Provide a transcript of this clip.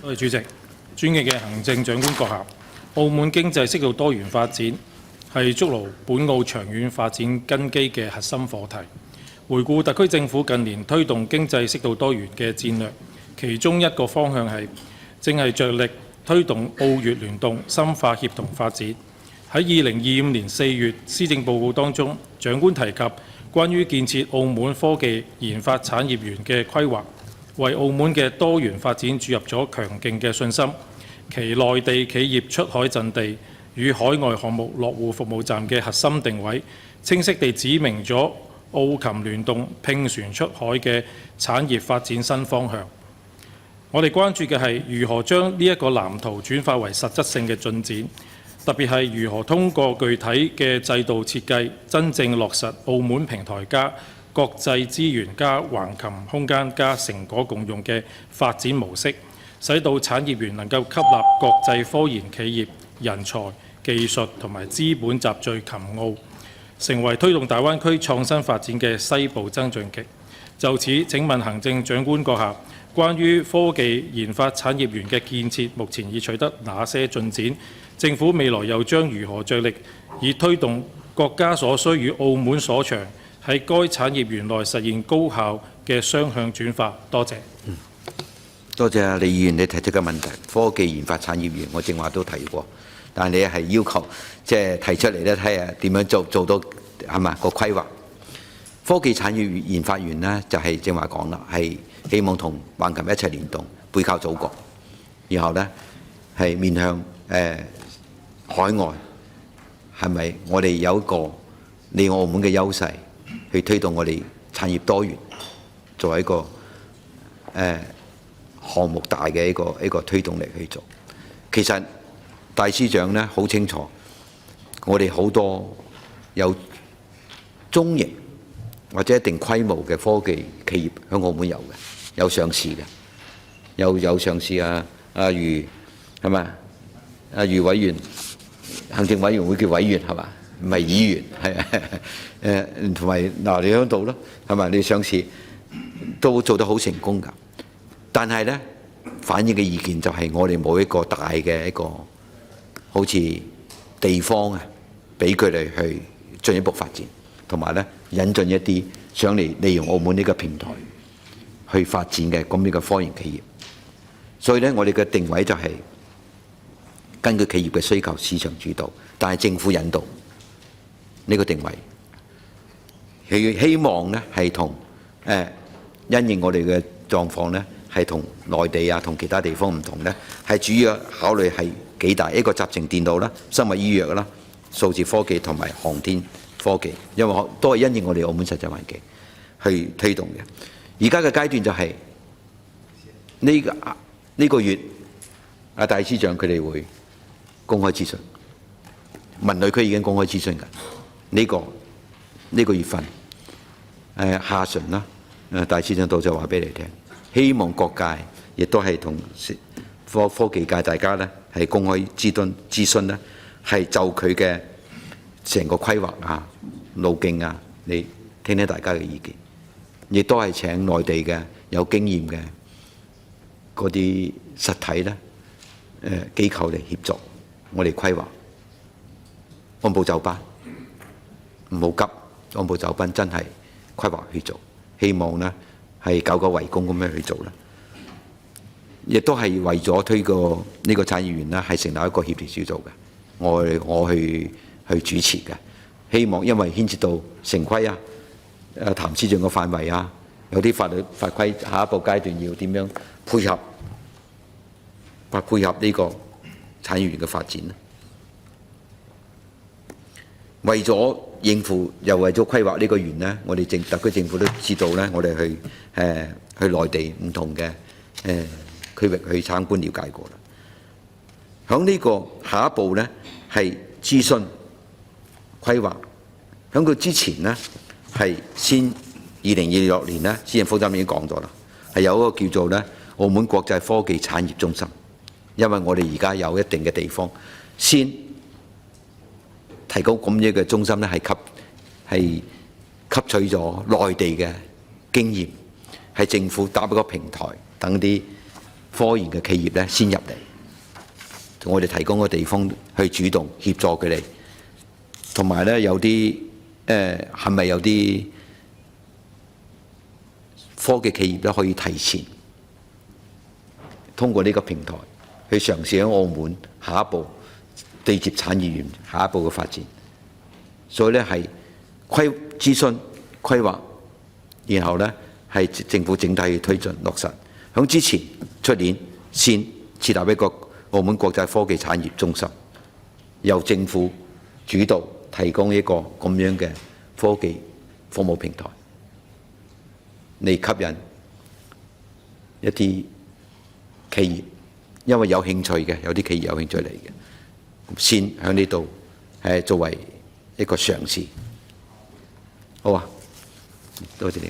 多謝主席，尊敬嘅行政長官閣下，澳門經濟適度多元發展係築牢本澳長遠發展根基嘅核心課題。回顧特區政府近年推動經濟適度多元嘅戰略，其中一個方向正係着力推動澳粵聯動、深化協同發展。喺2025年4月施政報告當中，長官提及關於建設澳門科技研發產業園嘅規劃，為澳門嘅多元發展注入咗強勁嘅信心。其內地企業出海陣地與海外項目落戶服務站嘅核心定位，清晰地指明咗澳琴聯動拼船出海嘅產業發展新方向。我哋關注嘅係如何將呢一個藍圖轉化為實質性嘅進展，特別係如何通過具體嘅制度設計，真正落實澳門平台加國際資源加橫琴空間加成果共用嘅發展模式，使到產業園能夠吸納國際科研企業人才、技術同埋資本集聚琴澳，成為推動大灣區創新發展嘅西部增進極。就此，請問行政長官閣下，關於科技研發產業園嘅建設，目前已取得哪些進展？政府未來又將如何着力以推動國家所需與澳門所長，喺該產業園內實現高效嘅雙向轉化？多謝。多謝李議員你提出嘅問題。科技研發產業園我正話都提過，但你係要求提出嚟咧，睇下點樣做到係嘛個規劃。科技產業研發園呢，就係正話講啦，係希望同橫琴一齊聯動，背靠祖國，然後呢，係面向海外，係咪我哋有一個利用澳門嘅優勢去推動我哋產業多元，作為一個項目大嘅一個推動力去做。其實大司長呢好清楚，我哋好多有中型或者一定規模嘅科技企業喺澳門有嘅，有上市嘅，有上市啊，阿余係咪？阿余委員，行政委員會嘅委員係嘛？唔係議員係同埋嗱你喺度咯，係咪？你上市都做得好成功㗎，但係呢，反映嘅意見就係我哋冇一個大嘅一個好似地方啊，俾佢哋去進一步發展，同埋呢引進一啲想嚟利用澳門呢個平台去發展嘅咁呢個科研企業。所以呢，我哋嘅定位就係根據企業嘅需求，市場主導，但係政府引導呢個定位，希望呢係同因應我哋嘅狀況呢，係同內地啊同其他地方唔同呢，係主要考慮係幾大，一個集成電路啦、生物醫藥啦、數字科技同埋航天科技，因為都係因應我哋澳門實際環境去推動嘅。而家嘅階段就係呢個月，阿大司長佢哋會公開諮詢，文旅區已經公開諮詢㗎。呢個月份下旬啦，大司長到就話俾你聽，希望各界亦都係同科技界大家呢係公開諮詢呢，係就佢嘅成個規劃啊、路徑啊，你聽聽大家嘅意見，亦都係請內地嘅有經驗嘅嗰啲實體呢機構嚟協助我哋規劃，按部就班，唔好急，按部就班真係規劃去做，希望呢係久久為功咁樣去做啦。亦都係為咗推過呢個產業園呢，係成立一個協調小組嘅，我去主持嘅。希望因為牽涉到城規啊、譚司長嘅範圍啊，有啲法律法規下一步階段要點樣配合呢個產業園嘅發展呢？為咗應付又為咗規劃呢個園呢，我哋特區政府都知道呢，我哋去內地唔同嘅區域去參觀了解過啦。響呢個下一步呢，係諮詢規劃，響佢之前呢，係先2026年呢，施政報告已經講咗啦，係有一個叫做呢澳門國際科技產業中心，因為我哋而家有一定嘅地方，先提供咁樣嘅中心呢，係吸取咗內地嘅經驗，係政府搭一個平台，等啲科研嘅企業咧先入嚟，我哋提供個地方去主動協助佢哋，同埋咧有啲係咪有啲科技企業咧可以提前通過呢個平台去嘗試喺澳門下一步對接產業園下一步嘅發展，所以咧係諮詢規劃，然後咧係政府整體去推進落實。響之前出年先設立一個澳門國際科技產業中心，由政府主導提供一個咁樣嘅科技服務平台，嚟吸引一啲企業，因為有興趣嘅，有啲企業有興趣嚟嘅，先喺呢度作為一個嘗試。好啊，多謝你。